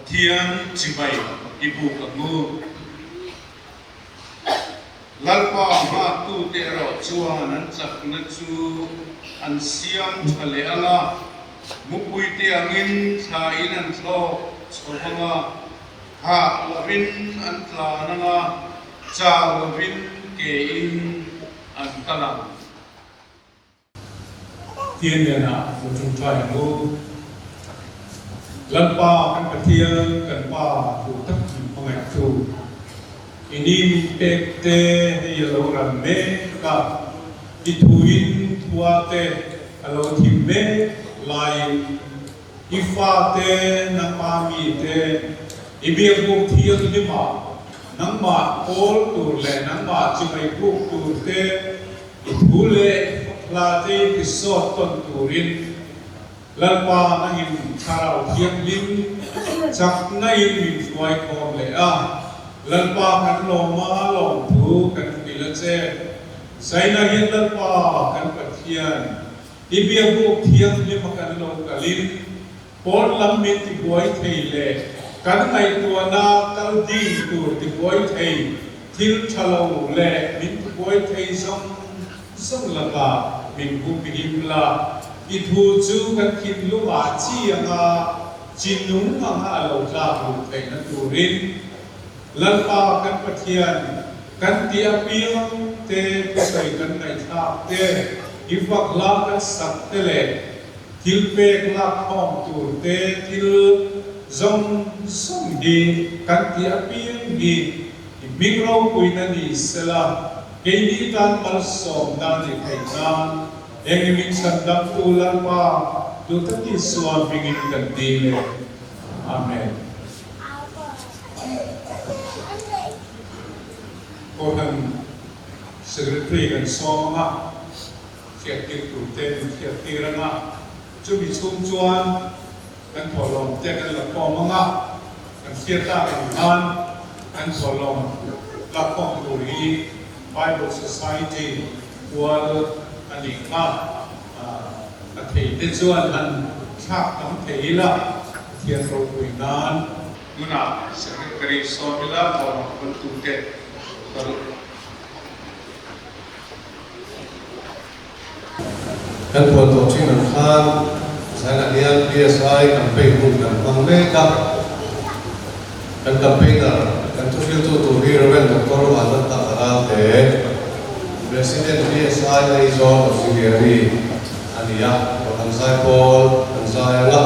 thiang chibai ibu kamu lalpa ma tu te ro chuan an chak na chu an siam thale anga mupui te angin tha in an tho chhanga ha lovin an tla nanga cha lovin ke in an talang tiên điện hạ của chúng trời ngô lần ba căn bát thiên cần ba thủ tất chỉ phong ảnh thủ ini pek te yellow ram me ka ituin tua te alo thimme lai ifa te namami te ibia bu thiang ni ma nang ma kol tu le nang ma chimai bu tu te itule la te kisot ton turin lalpa nangin karau thiam lim chak nai min suai khom le a lalpa kan loma lom thu kan bilache sai na hin lalpa kan pathian ibia bu thiam lim kan lo kalin pon lam min ti boy theile kan ngai tua na kal di tur ti boy thei thil thalo le min ti boy thei song laka min bu bihim la ithu chu kan khin lu wa chi anga chinung anga alo la bu thei na turin lalpa kan pathian kan ti apiang te sai kan nai tha te ifak la kan sak te le thil pek la khom tur te thil zong song di kan ti apiang di mingro puina ni sela Kini kan malsom dan dikaitan, yang ingin sedang ulang pa, tutup di suami ingin kendile. Amen. Orang sekretari kan somma, siap kirtuten, siap kirana, cumi cumcuan, kan tolong jangan lapor menga, kan siapa kan tolong lapor turi. Bible Society World Anika thầy tên chuan an thác nắm thầy la thiên râu quỳ nan muna secretary somila or quân tu te kan tuan tu cing nan khan saya nak lihat PSI campaign pun kan pangmeka kan campaigner kan tu fil tu hero doktor wala ta karate president PSI na iso auxiliary ania kan sai Paul kan sai la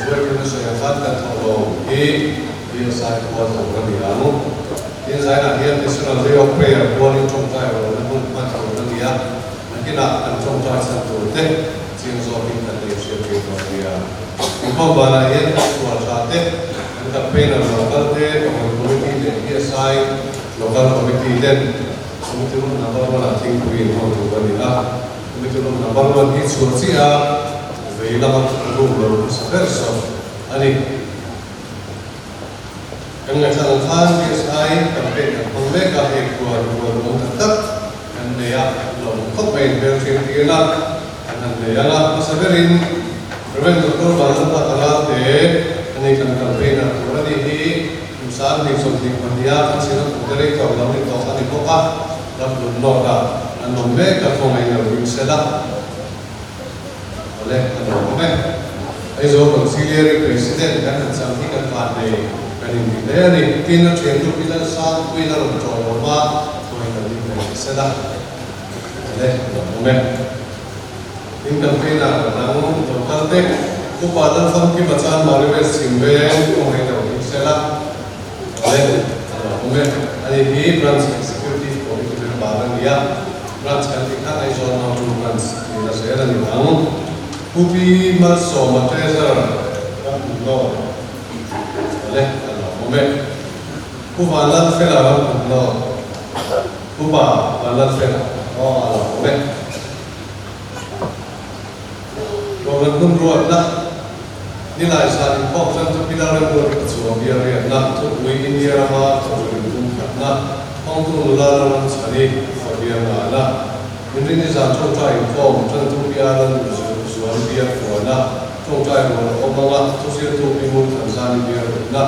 jual kita saya kan tholo e PSI Paul tu kan dia mu dia saya nak dia national day of prayer calling trong tai ro na pun ma tholo na dia nakina kan trong tai sa tu te jing zo bin kan dia share ko dia ko bana ye sual sate campaign of local day, community day, PSI, local committee then, committee room number one, I think we know to Vanilla, committee room number one, it's Sursia, Vaila, Google, Verso, Ani. Ang nagsasalhan, PSI, campaign of Pangmeka, Ecuador, Montatak, and they are campaign, Belgian, and they are Masaverin, Prevent Dr. Balanta Kalate, ini kan campaigner already he misal di something dia kan sino dari kau lalu kau kan dibuka dan belum noda dan nombe kan kau main lebih sedap oleh kan nombe aizo auxiliary president kan sampai kan pandai kan ini dari tina centro pilar satu pilar untuk rumah kau main lebih sedap oleh nombe ini campaigner namun total deh Upadan fam ki bacaan maribe simben ongai da sela ale ume ani hi branch executive committee baran ya branch kan tikha ai zone now to branch ila sera ni namu upi mas so mateza no ale ume upalan fela no upa balan fela oh ume Orang pun ruat lah nilai saling kok dan terpilar yang suami dia nak tu India mah tu nak orang tu lalu cari dia mana ini satu cai kok dan terpilar suami dia mana tu cai orang orang tu siapa tu imun Tanzania dia na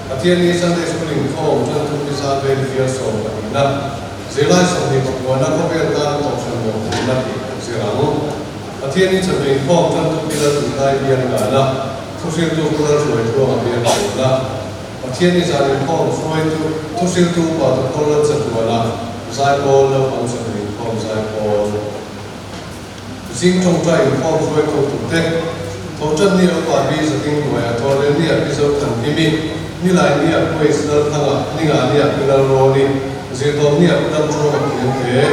pathian ni Sunday school in kho chan tu ki sa be fear so na zela so ni ko na ko be ta to chan mo na ki zela mo pathian ni chan be kho chan tu ki la tu dai bi na na tu sil tu ko la so to ma be na pathian ni sa ni kho so tu sil tu pa to ko la chan tu na sai ko la pang chan ni kho sai ko Sing trong trai phong phơi cầu thủ tết, thấu chân ni ở quả bi giờ kinh đuổi thấu lên ni ở bi giờ thần kimi, ni lại ni ở quê sơ thăng à, ni ngã ni ở bi là rô ni, giờ thấu ni ở đâm cho một tiếng thế,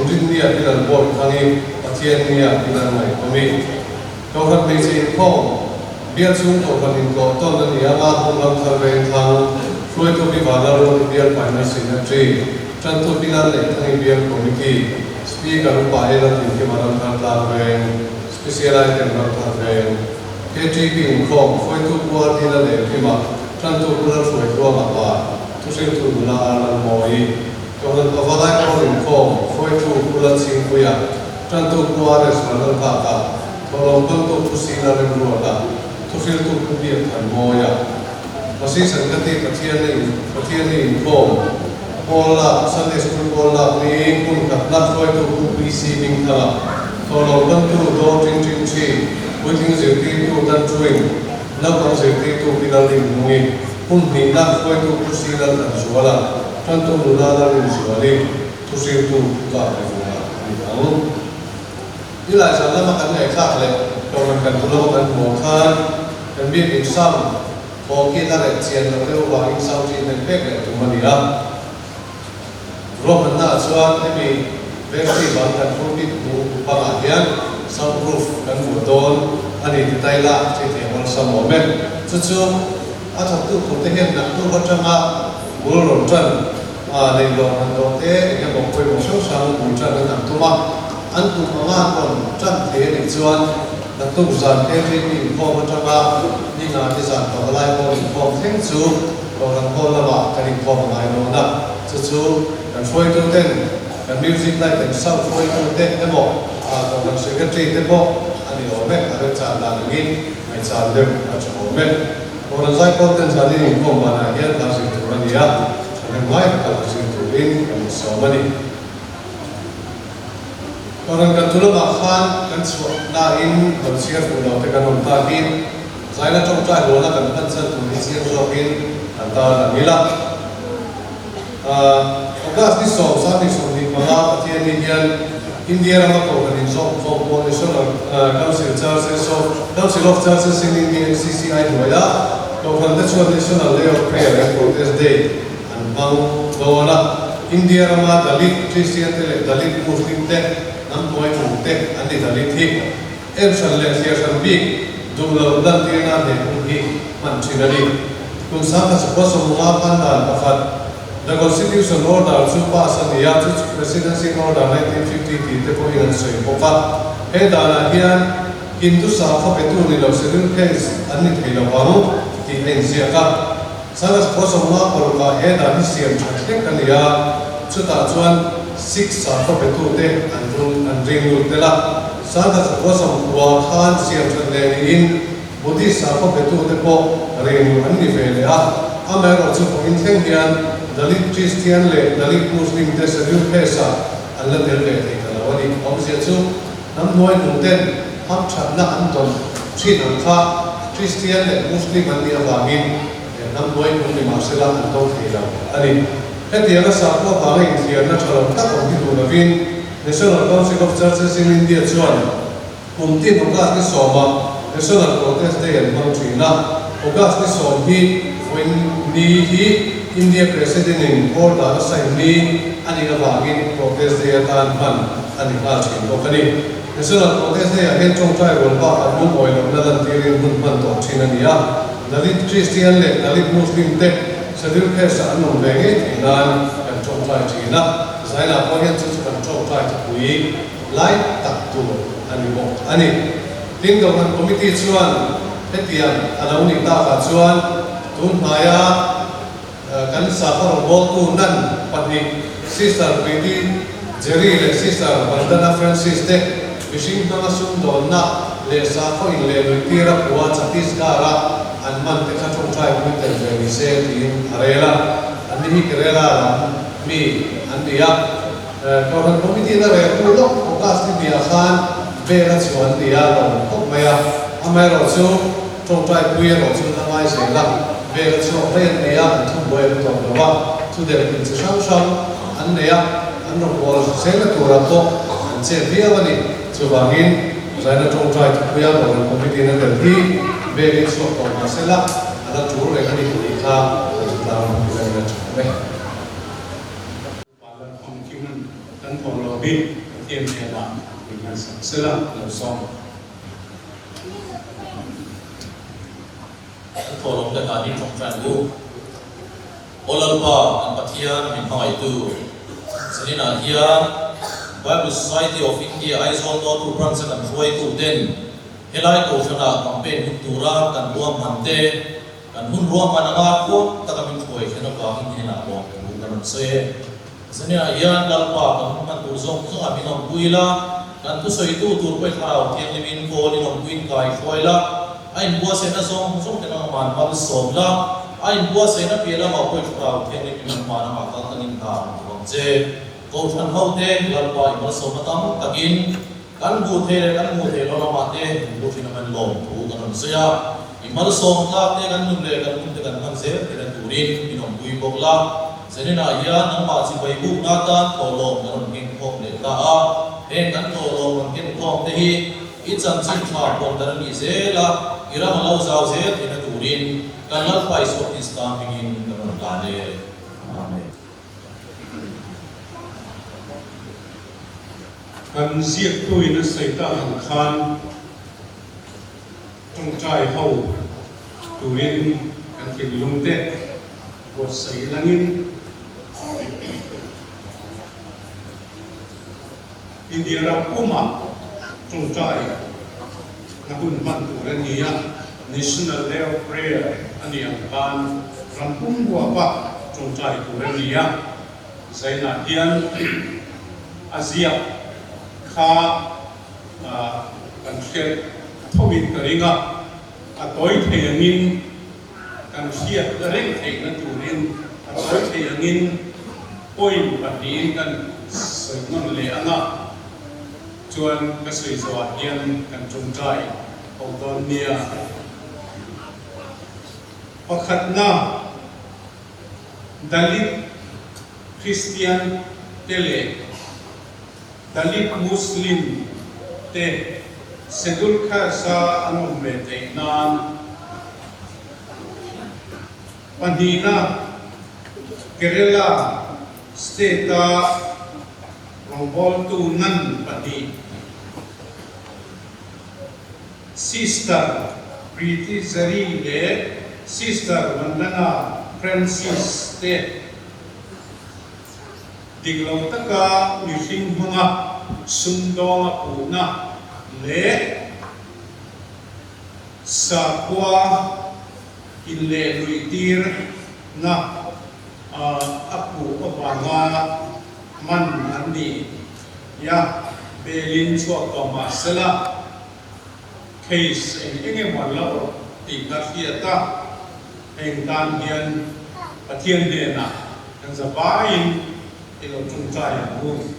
những ni ở bi là bội thăng ni, ở thiên ni ở bi là ngày kimi, cầu thần mình xin phong, biết xuống cầu thần mình có tôn lên ni ở ma phong lâm thờ về thăng, phơi cầu bi vào là rô biết phải nói xin là tri, chân tu bi là lệ thăng ni biết committee. Speaker upaya natin kimaram tatlawen, specialized in tatlawen, KGP income, foi tu buat di dalam kima, tentu bulan foi tu apa, tu sih tu bulan alam moi, kalau kawalai kau income, foi tu bulan singkuya, tentu buat restoran kata, kalau bentuk tu sila rembuala, tu sih tu kubiak kan moya, masih sengketi kecian ni income. Bola Sunday school bola ni pun kat koi tu PC ming thala kalau bantu do ting chi waiting zirti tu dan chuing labang zirti tu pinaling mungi pun ni nak koi tu kursi dan suala tentu mulala ni suali tu sir tu ka ni ang ila sana makan ai khak le kalau kan tulo kan mokan kan bi insam ko kita le chian le wa insam chi nen pek le tu mania Roman na chuan emi battery ban kan phobit bu pangahian soundproof kan bu don ani ti la che the wal sam moment chu a thak tu ko te hen nak tu ba changa bul ron chan a nei lo an do te ya bo koi bo so sang bu chan na tu ma an tu ma kon chan the ni chuan na tu zan te ni ko ba changa ni na ti zan ko lai ko ni ko theng chu ko ran ko la ba kan ni ko ma ai no na chu kan phơi tu ten kan music lại kan sau phơi tu ten thế bộ còn kan secretary thế bộ anh đi ôm hết anh chọn là những ngày chọn được anh chọn ôm hết còn giải con ten chọn đi không mà này hiện là sự tu anh đi à anh mai là sự tu in kan sau mà đi còn kan tu lo khan kan chọn na in kan share tu lo te kan om ta in giải là trong trai lo là kan kan chân tu đi share cho in anh ta là nghĩ là August ni so sa ni so ni mala pathian ni hian India rama ko kan in so national council churches so council of churches in India CCI hoya ko kan the national day of prayer and protest day an bang dona India rama Dalit Christian te Dalit Muslim te nam boy te ani Dalit hi em san le sia san bi dum lo dan ti na de hi man chinani kun sa ka so so ma pan dan pakhat The Constitution Order chu pass ani ya chu Presidency Order 1950 te po in sei poka he dana hian Hindu sa kho petu ni lo schedule case ani thilo wamu ti en sia ka sanas poso ma por ka he da ni siam thek ani ya chu ta chuan 6 sa kho petu te an ring lu te la sanas poso wa khan siam chan le in Buddhist sa kho petu te po ring an ni ve le a amero chu po in theng hian Dalit Christian le Dalit Muslim te schedule case Allah del le te kala wani obsia chu nam noi nu ten ham chat na an ton chin an kha Christian le Muslim an ni awangin nam noi nu ni marsela an to thela ani heti ana sa ko ba ngai thian na thalam ta ko hi du vin National Council of Churches in India chuan ti August ni soma National Protest Day an bang thina August ni som hi when ni hi India President in order sign ni ani awangin protest day atan man ani ha chin ko kani National Protest Day again trong trai wal ba anu moi lo na dan tirin hun man to chin ani ya Dalit Christian le Dalit Muslim te schedule case anu venge nan kan trong trai china zaina ko hian chu kan trong trai pui lai tak tu ani mo ani tin do kan committee chuan hetian anauni ta ka chuan tun haya kan sa ko bol tu nan pani sister Pretty Jerry le sister Vandana Francis te fishing na sum don na le sa ko in le tira kuwa chatis kara an man te kha chong trai mu te se tin arela ani kerela mi andia koran committee na re ulo okas ni dia khan vera chuan dia lo kop maya amero chu trong trai puye ro chu na mai se la vera chu ren dia thu boy to wa thu de in sang sang an dia an ro bol se la tu ra to an che dia wani chu wangin zaina trong trai puya koran committee na de hi vera chu to ma se la ala chu re ni ni kha chu ta ro ni la chu me tan thong lo bi tiem ne la ni sa la lo som thổ lồng đất đi trong tràn lu olalpa an pathian min hoi tu sanina hian Bible Society of India aizol do tu branch kan huai tu den helai ko thana campaign tura kan ruam hante kan hun ruam mananga ko takamin huai thana ka hin na ko kan se sanina hian lalpa kan man tu zong kha minom buila kan tu soi tu tur pe kharau thiam limin ko ni nom kuin kai khoila ai bua se na song song te na man mal som la ai bua se na pela ma ko fra thiam limin man ma ka tanin ka bang che ko than ho te lal pai mal som tam takin kan bu the lo na ma te bu thi na man lom thu kan se ya i mal som ta te kan nun le kan nun te kan man se te na turin inom bui bok la senina ya nang ma si bai bu na ta to lo kan king khom le ta a en kan to lo kan king khom te hi i chan chin tha pon dan ni se la ira ma lo zau se te na turin kan lal pai so islam begin kan la le amen kan ziak tu in sai ta han khan trong trai ho turin kan kin lung te ko sai langin India ra kuma trong trai na kun man tu ren nia national level prayer ani ang kan rampung wa pa trong trai tu ren nia sai na hian Asia kha kan khel thobin karinga atoi thengin kan khia reng thei na turin atoi thengin point patin kan sainon le anga chuan ka sui zawa hian kan chung trai hodon nia pakhat na Dalit Christian tele Dalit Muslim te sedul kha sa anum me te nan panina Kerala state rombol tu nan pati sister Preeti Zari le sister Vandana Francis te diglaw taka nising mga sundong una le sa kwa ile luitir na apu opanga man andi ya belin so to masala case enge mala ti kafiata engdan hian pathian de na kan zabain ilo chung trai bu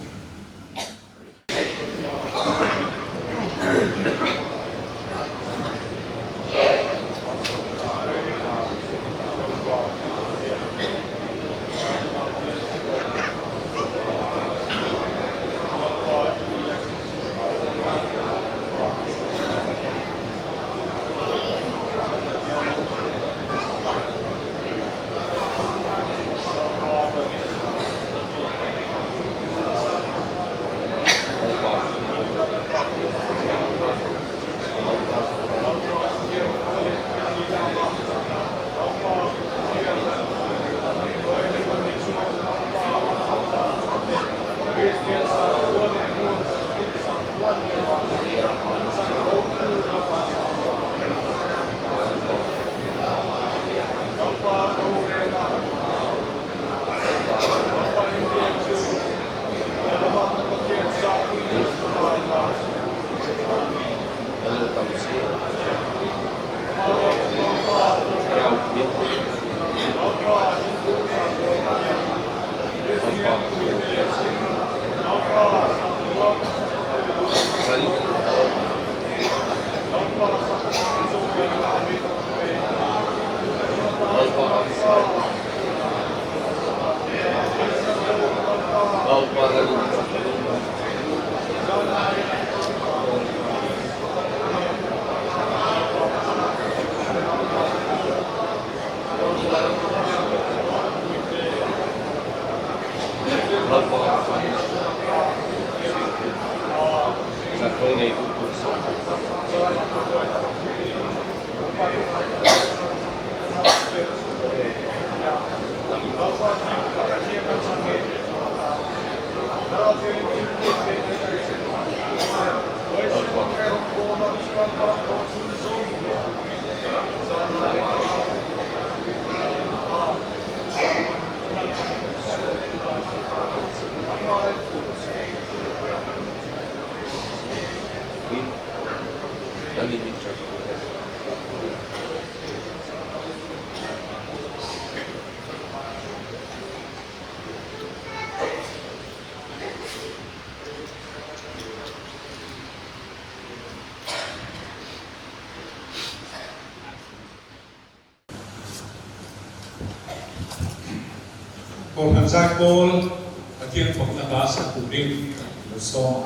Paul Hanzak Paul, Pathian Phok Nabasa Kuring, Lusong.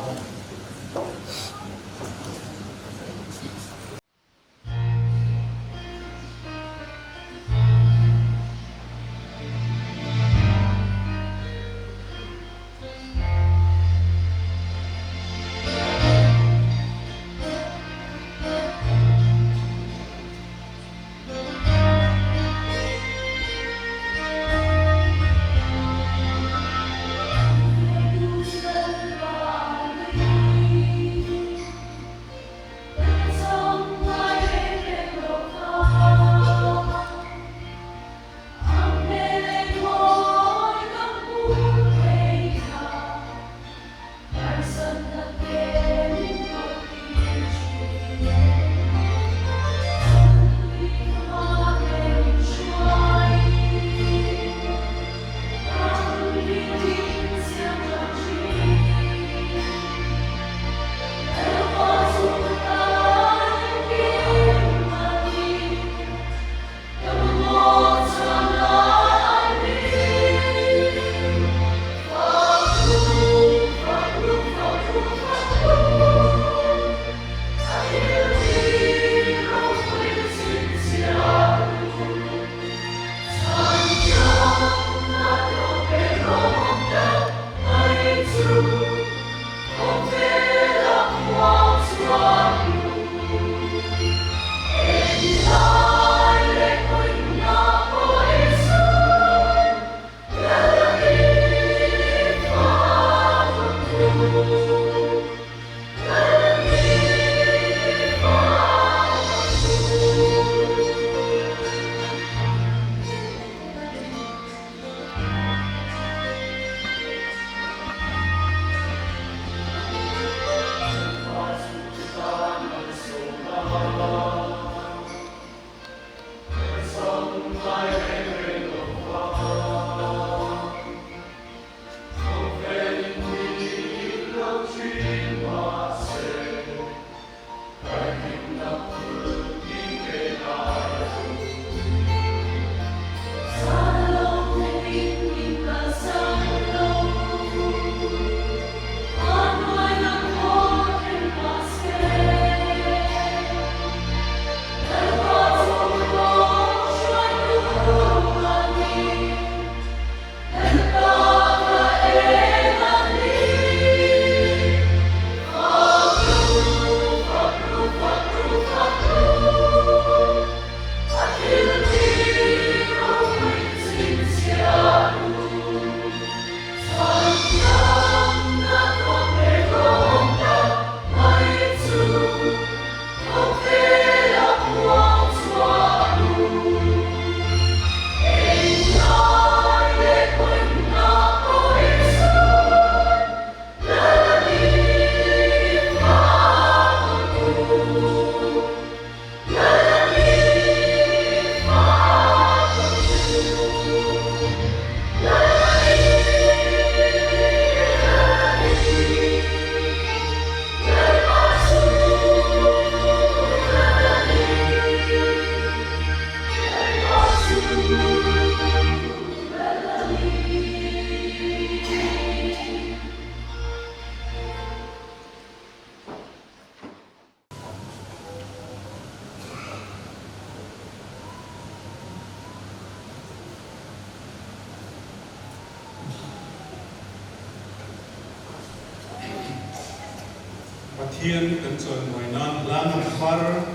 Pathian kan chuan moinan lana par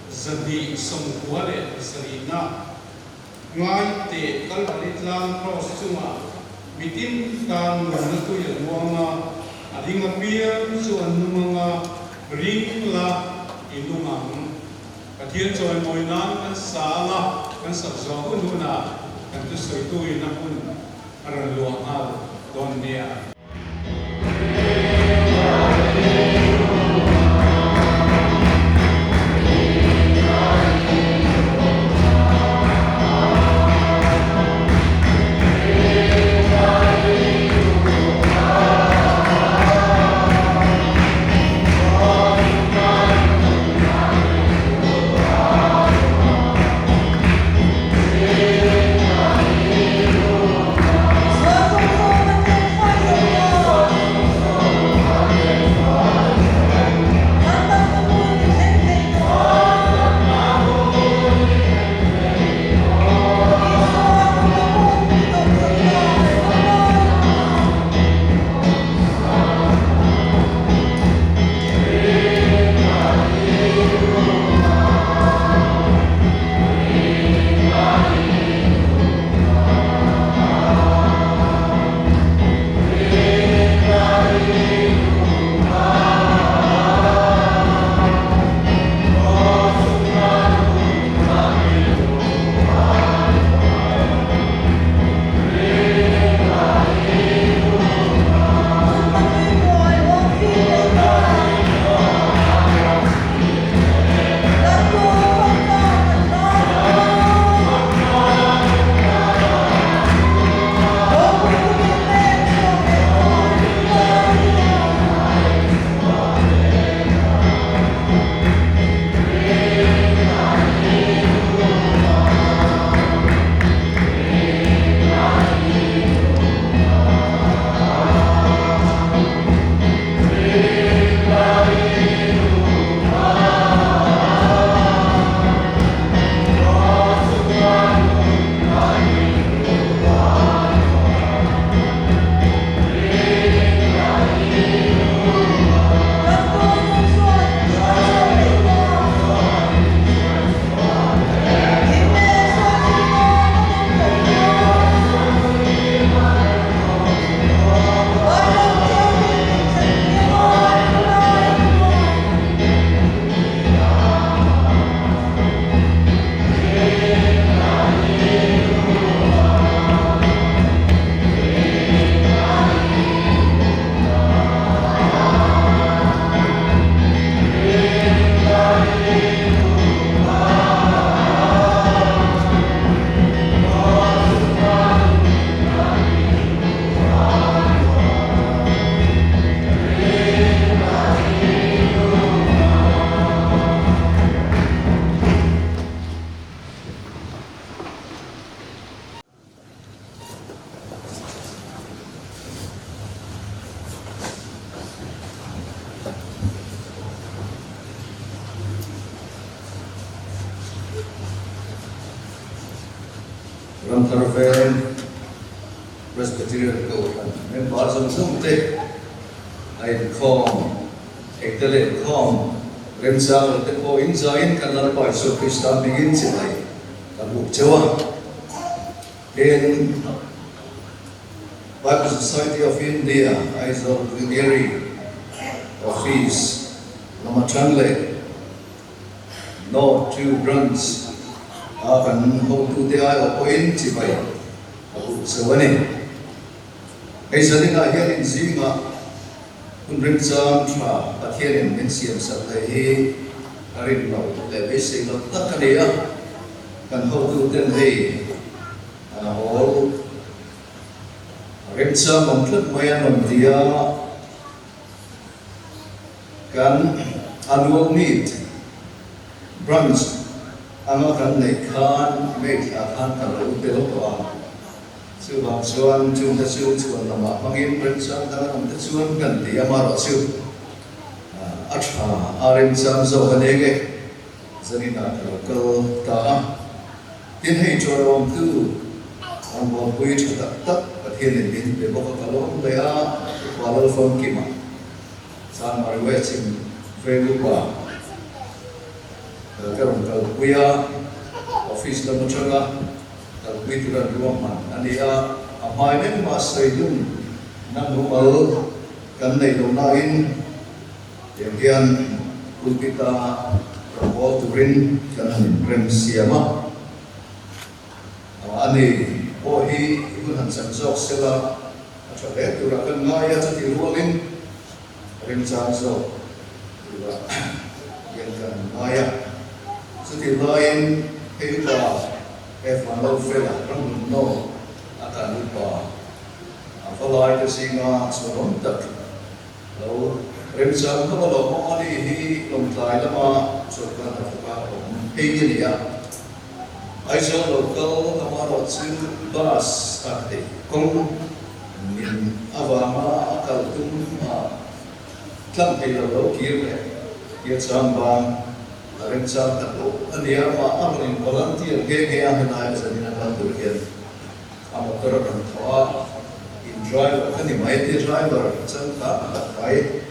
zadi som kuale sarina ngai te kal alitlang cross chunga mitim tan na tu ya luanga adinga pia chuan numanga ring la inungang Pathian chuan moinan kan sala kan sabzo kununa kan tu soi tu ina kun aran luanga don dia Ramtharven Presbyterian Court nên bảo rằng không tệ ai không ekle không rem sang te ko in zain kan lar pai so Christian begin si ai kan bu chawa in Bible Society of India Aizol Gary Office Nama Translate no two brands akan ho tu te ai o in si bai bu sawane ai sanina hian in zinga kun rim cham tha pathian in siam sa hi arin lo le basic lo takania kan ho tu ten hei ho rim cham om thut moyan om dia kan anuak meet brunch anga kan nei khan make a khan kan lo te lo wa sư bằng xuân chung ta sư chuan là mà mang in bên sang ta làm ta chuan gần thì ama rõ sư atha arim sam zo hane ge zani na ko ta tin hay cho rom tu ang bo pui chu tak tak pathian in din be bo ka lo le a wa lo phong ki ma san mar we chim ve lu wa ka rom ka puya office la mo changa Bituran ruang ania amai nem masaidun nam rumal kan nei do nain yang kulpita robo turin kan rem siama ani ohi kun han san jok sela chale tura kan ngaya chati ruangin rem san so tura yang kan ngaya chati lain heita if my love fell from no akan lupa apalai ke singa sorom tak lalu remsam ko lo mo ani hi lom tai lama sorkan afka om hei ya ai so local kamaro sin bas ate kong min avama akal tum tlam hei lo kirle ye sambang rin sa tato ania ma amin volunteer ge ahna sa dinaka turkian amator kan thawa in driver kan ni mai te driver chan ka kai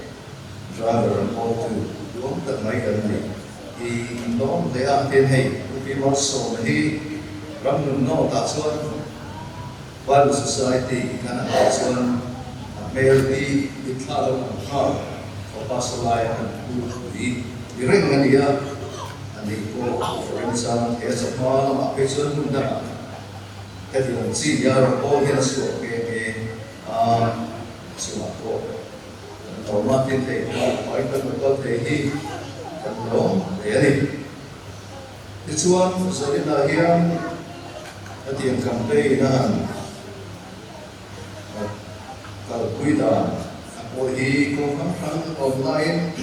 driver mo tu dom ta mai kan ni I dom de a ten hei we must so hi ram no ta chuan Bible Society kan a chuan male di italo ha o pasalai kan pu di ring ania ani ko forensa es apal ma person na kadi si ya ro ya so ke a so ko to ma tin te ai ta ko te hi kan lo ya ni chuan zari na hian atiang campaign na kal kuida ko hi ko kan online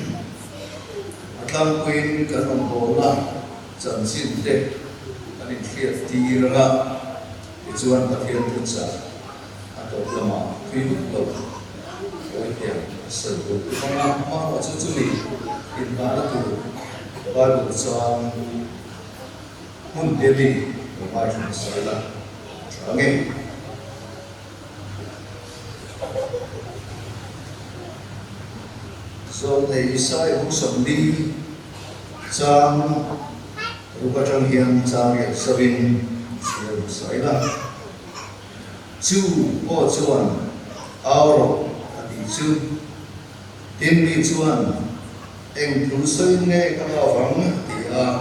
Atlang kuin kan bola chan sin te ani thiat ti ra chuan pathian thun sa ato lama phi lo oi te sa do ma wa chu chu ni in ba tu ba lu chan mun de li ba chu sa la nge so they sai hu sam đi sang rupa trong hiền sang việc sabin siêu sai la chu o chuan auro ati chu tin bi chuan eng thu soi nge ka la wang ti a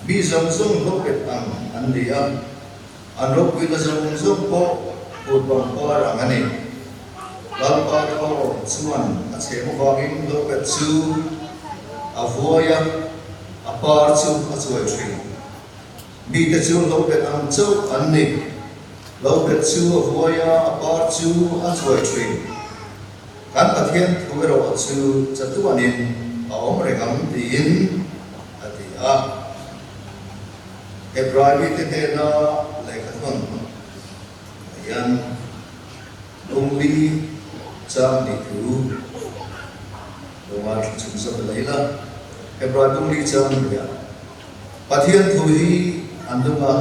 bi zong zong lo pet an dia an ro pi la zong zong ko ut bang ko ra ngani lalpa ko chuan a chemo wangin lo pet chu avoya apar chu a chuai thri mi te chu lo pet an chu an ni lo pet chu avoya apar chu a chuai thri kan pathian thu ro chu chatu anin aom regam tin ati a Ibrahim te na lekhathon yan only cham ni thu Doma chung sa leila Ibrahim only cham ya pathian thu hi anduma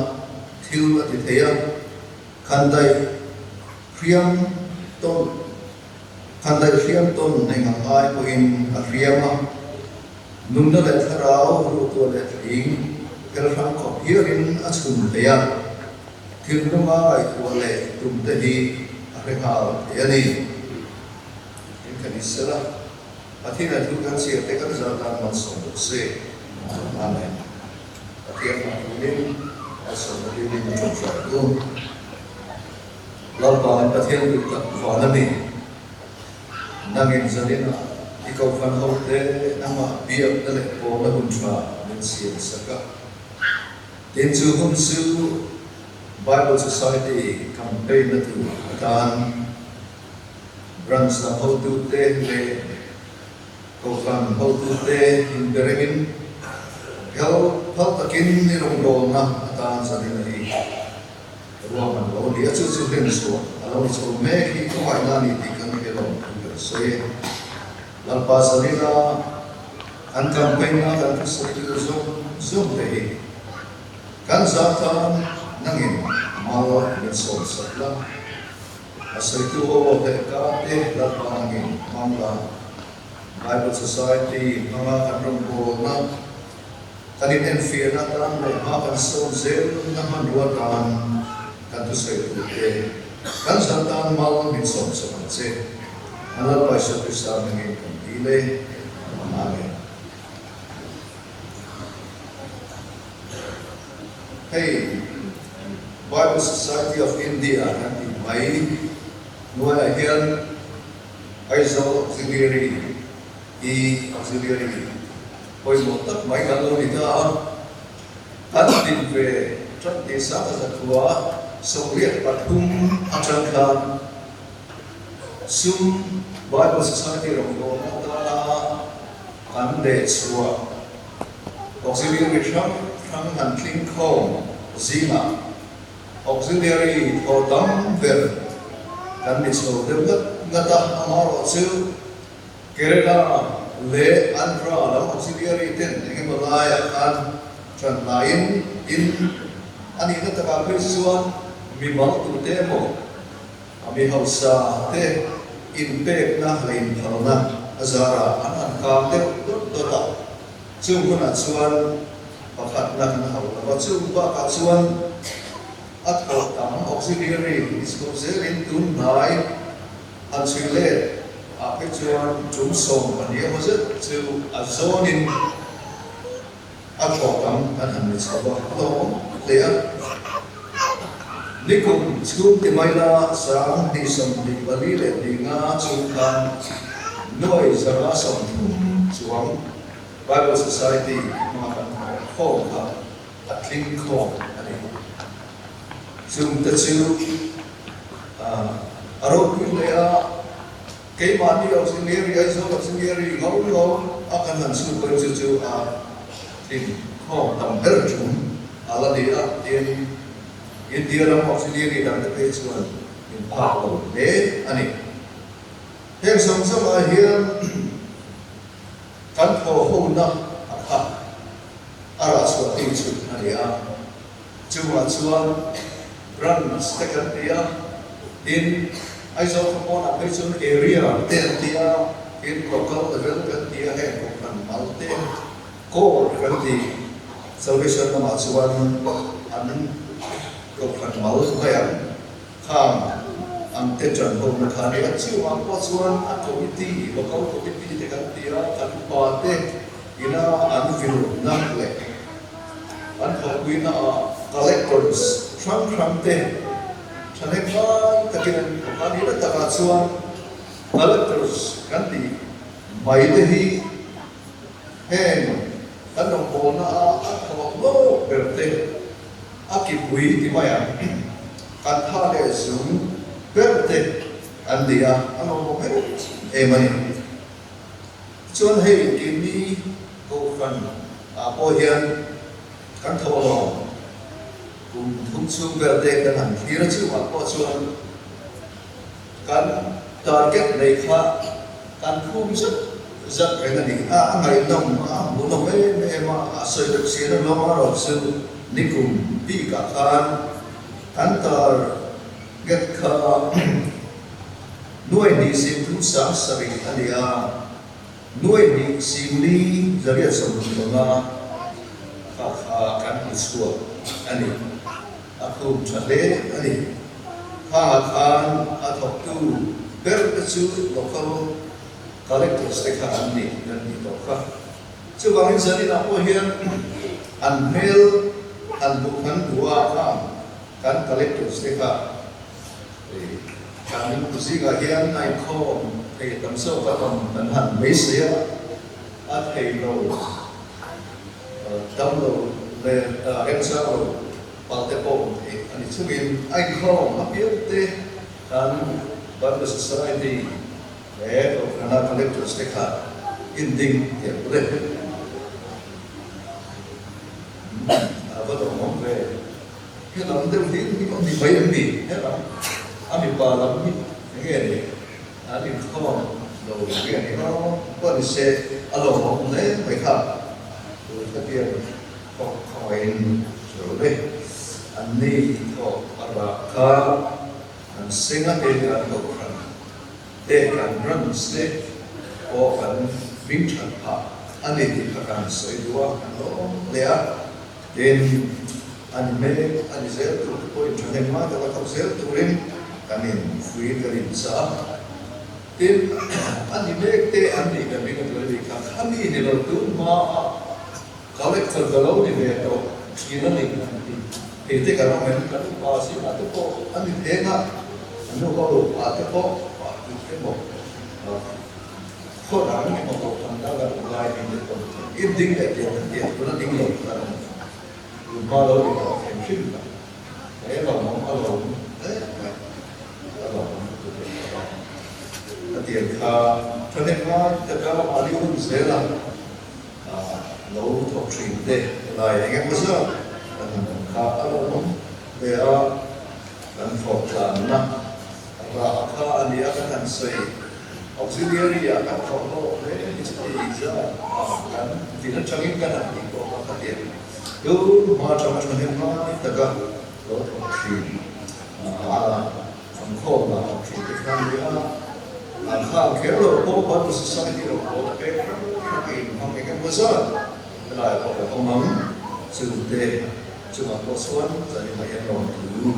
thil ati theya khandai kriam ton nei ngai ko in a kriama nungna le tharau ru to le thing kel ram ko hirin a chun theya thil nunga ai ko le tum te hi a rekal yani in kanisala athina thu kan se te kan za ta man so se amen athina nin aso ri nin chu chu do laba athina du ta wa ni nangin zalina ikaw fan hote nama biak dale ko la huntra min sian saka tin chu hum su Bible Society campaign na tu atan branch na ho tu te le ko fan ho tu te in berengin hel phal takin ni rong do na atan zalina hi ruang lo dia chu chu den so alo so me hi ko ai na ni ti kan ke lo so ye lalpa salina an campaign na kan so ti zo te kan sa ta nangin mawa ni so sakla asai tu o te ka te lalpa nangin mangla Bible Society mga kanong ko na kanin enfia na tan le ha kan so zel na man ruatan kan tu sai tu te kan sa tan mawa ni so se Anak Pastor Krista dengan kembali, amin. Hey, Bible Society of India nanti mai nuai ahian Aizo Auxiliary Auxiliary. Koi motak mai kalau kita kan timpe cat desa ketua Soviet Patung Acangkan Sum Bible Society Ronggo Tala Ande Sua Auxiliary Trump Handling Kong Zima Auxiliary Odam Ver Kandi So Debat Ngata Amaro Su Kerala Le Andra Alam Auxiliary Ten Ingin Malaya Kan Tran Lain In Ani Ngata Kakri Suan Mimal Tutemo Ami Hausa Te Impact na lain na azara anan kamde dota chunguna chuan pakhat na hawla chungba ka chuan at ko tam auxiliary disposal in tun nai an chile a pe chuan chung som ani hoze chu azonin a ko tam kan han ni chaba to le Nikum skum timaila sang di som di bali le di nga chungkan noi zara som chuang Bible Society makan ho ka atling ko ani sum ta chu aro le a ke mani auxiliary aizo auxiliary ngau akan han su ko chu a tin ho tam her chum ala dia tin India ram auxiliary dan te chuan in Palo le ani hem som hian kan tho ho na a ara so ti chu ani a chuwa chuan ran secretary in aizo khopon a person area te tia in local level kan tia he ko kan malte ko kan di salvation na chuan an ko kan mal bayam kham ang te chan ho na khani a chiu ang po chuan a committee local committee te kan tira kan pa te ina an vil na le an ho wina collectors from te chane ka takin kan ina ta ka chuan collectors kan ti mai te hi hen kan no ko na a ko lo berte Akipui di maya kan thale zum berte andia ano mo mani chuan hei kini ko kan po hian kan tholo kum thum chu berte kan han hira chu po chuan kan target nei kha kan khum rất rất cái này ngày đông muốn nói với em mà sợi được xí nó lo mà rồi sư nikum pi cả kan Antar get ka nuôi ni sim thu sáng sari alia nuôi ni sim ni zaria som nga ka kan iswa ani aku chale ani kan athok tu ber chu local collectors te kha ani dan ni to kha chu bangin sari na po hian an mel an bukhan dua kan collectors te kha kami musiga hian ai kho thei tam so ka ton tan han mấy sia a thei lo tam lo le em sa lo pal te po ani chungin ai kho ma piu te kan Bible Society le to kana collectors te kha in ding ye le aba to mo le cái lòng đêm đến thì còn gì mấy em đi hết rồi anh đi bà làm gì cái này anh đi không rồi cái này nó có đi xe alo không lấy phải không rồi cái tiền không khỏi rồi đấy anh đi có bà ca anh sinh ở đây là đồ khăn để anh run xe có anh vinh trần hạ anh đi thì các anh xây đua nó lẽ đến anh mê anh sẽ tụi tôi cho nên mà các bạn sẽ tụi em cái này free cái này sao đến anh mê thế anh đi cái mình cái gì cả anh đi này là tụi mà collector cái lâu đi về đâu chỉ là này thì thế cả nó mình cái bao nhiêu là tụi cô anh đi thế mà anh nó có đủ à tụi cô và cái một khó đáng cái một thằng đó là lại đi được im tính để tiền nó tính được là ba lô thì có thêm sinh đấy là món ba lô đấy là tiền cho nên là tất cả các bạn luôn sẽ là nấu thuộc trình để lại anh em bây giờ khá là nóng về cần phục là nặng và khá anh đi các anh xây auxiliary các phòng hộ đấy thì ra thì nó cho những cái này thì có các tiền cứ mà trong trường hợp nó tất cả đó thì phần khô là thì cái này là khao kéo rồi có bao nhiêu society rồi có cái không cái bây giờ là có cái không nóng sử dụng để chứ mà có xuống rồi mà em làm thứ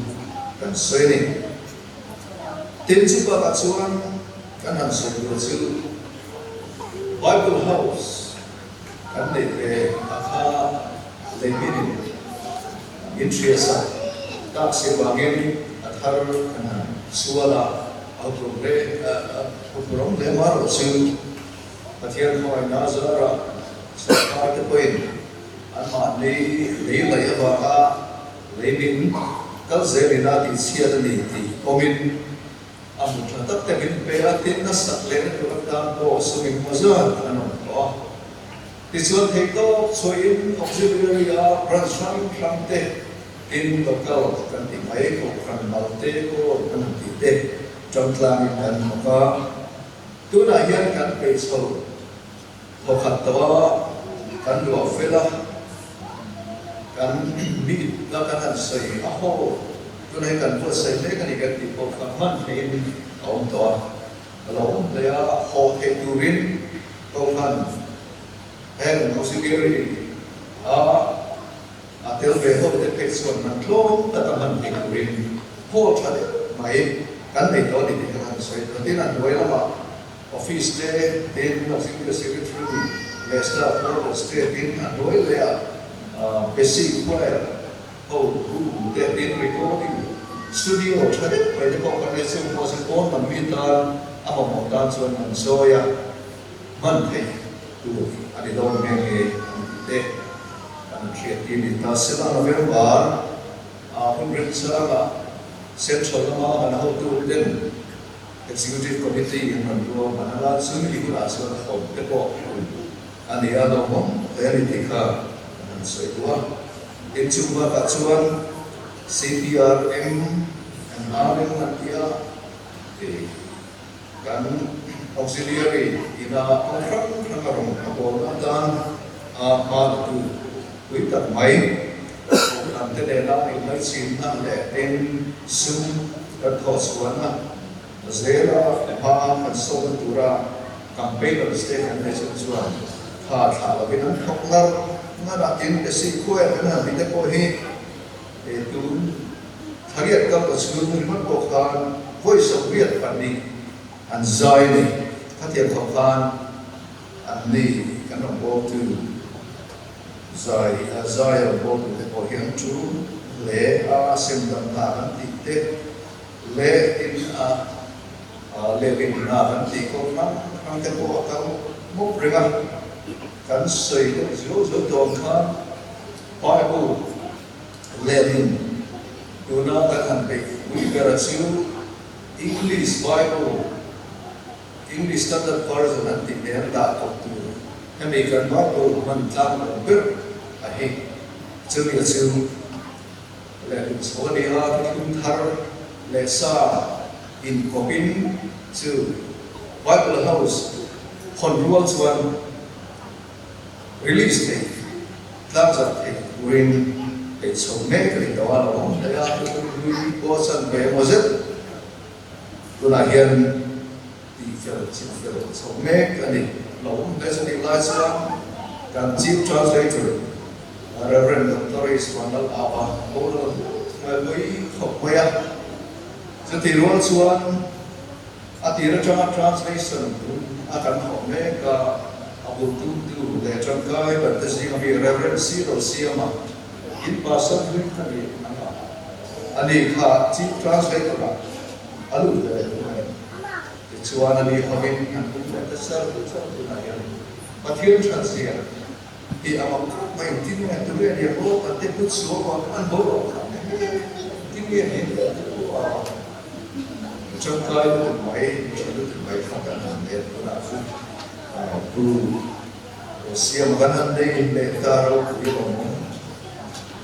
cần xây này tiến sĩ và các xuống cái hàng sử dụng sự Bible House cái này về Lemin interest tak sebagian athar suara program le maro sil pathian mo nazara start point ama le lai aba Lemin kal zelina ti sia ni ti komin amu tak te bin pe atin na sak le na ta ko sumin mazan ano ko Tisuan hekto soin auxiliary branch te in local kan ti mai ko kan malte ko kan ti te trong klang kan maka tu na hian kan pe so ho khat to kan lo fela kan bi la kan sai a ho tu na kan po sai le kan kan ti ko kan man pe in om to lo le a ho te turin ko kan and auxiliary tel về hôm để cáiส่วนมันโล่งแต่ตมันเองเรียนโคตรเลยไม่กันในตอนนี้ที่เราใช้ตอนที่นั่นด้วยแล้วว่า office เดย์เดินauxiliary secretary เลสตาร์โพสต์เดินอันด้วยเลยbasic ว่าเขาเดิน recording studio ใช่ไปที่บอกกันในส่วนของสิ่งของมันมีตาเอาหมดตาส่วนมันโซยมันให้ดูอันนี้เราไม่เห็นเด็กอันเขียนที่นี่ตาเสร็จแล้วเราเรียนว่าคุณเรียนเสร็จแล้วเสร็จแล้วมาอันเขาดูเด่น executive committee มันรวมมันอะไรซึ่งที่คุณอาจจะผมจะบอกอันนี้เราผมเรียนที่ข้ามันสวยตัวเอ็นจูว่ากับส่วน CPRM อันนั้นนั่นที่กัน auxiliary ina konfront ngarong abon atan ma tu kuitak mai làm thế này là mình nói xin là để tên sum các thọ suan na zera pa kan so tura campaign of state and nation suan tha tha la bin thok lar na da tin si khoe na bi te ko hi e tu thariat ka ko sun ni man ko khan voice of viet pan ni an zai ni khatia ko khan an ni kan bo tu zai bo tu te ko hian chu le a sem dam na an ti te le in le bin na an ti ko nam te ko ka mo bringa kan sei de zo dom khan Bible le bin tu na ka han pe we got a English Bible English Standard Version and the Enda of the American Bible man tlang ber a he chumi a chu le so ni a kun thar le sa in kopin chu Bible House hon rual chuan release day tlang za the when it so make it the one on the other we was and be was it tu la hian so make ani long lesson in life kan chief translator Reverend Dr. Ismail Aba Bola mai khop maya jadi ruang suan atira translation akan khop me ka abu tu le changkai bertesi kami Reverend Cyril Siama in person with kami ani kha chief translator alu le Suana ni kami nak besar tunaya. Mathieu translate. Di amam mai tin yang tu dia bawa pati put suara an bawa. Tin dia ni. Cangkai tu mai fakkan dia puna fu. Tu siam kanan dia le taro dia bawa.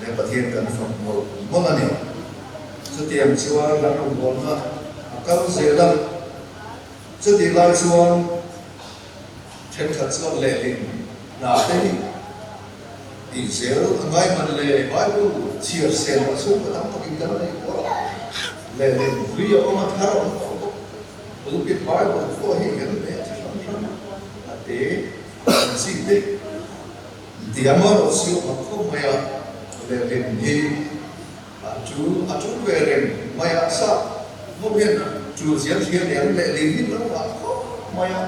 Le Mathieu kan fakmo. Mana ni? Setiap suara lalu bawa. Akal zelam这里来说，全看这个来临，那对以前外面来外部切线了，所以他们应该来过来临，不要我们看了，不是别外部过去跟来，啊对，是的，第二么老师我可没有来临的，啊主别人没有啥，我变了。chủ diễn thiên liêng lệ lý hít lâu là khó maya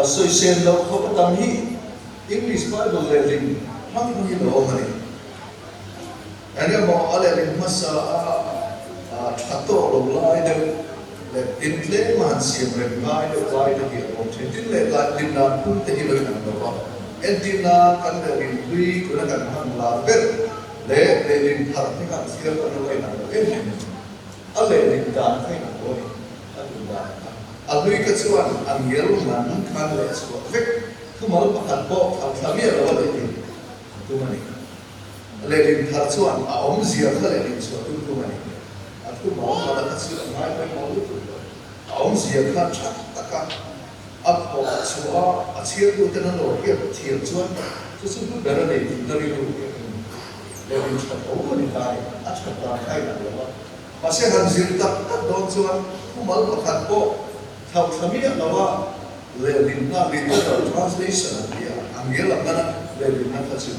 soi sen lâu khó có tâm hi English Bible lệ linh mắc hi lâu mà này anh em bảo lệ linh mà sa chặt tổ lâu lại được lệ tin lệ mà xiêm lệ lại được hiểu một chuyện tin lệ lại linh là cũng thể hiểu được đâu em tin là căn lệ linh tuy cũng là căn hàng là biết lệ linh thật thì căn xiêm là đâu vậy nào em lệ linh đàn hay là thôi Alui kecuan anggil man kan le so vek kemal pakat bo al thamia lo le ni tu mani le lim thar chuan a om zia kha le lim so tu mani aku mau mala kecuan mai mai mau tu a om zia kha chak taka ap ho chua a chia tu ten lo ke chia chuan chu su tu bera le ni dari lu le lim chak o ni kai a chak ta kai la lo pasal han zir tak don chuan kemal pakat bo Thao kami lawa le limna literal translation dia anggil mana le limna kacu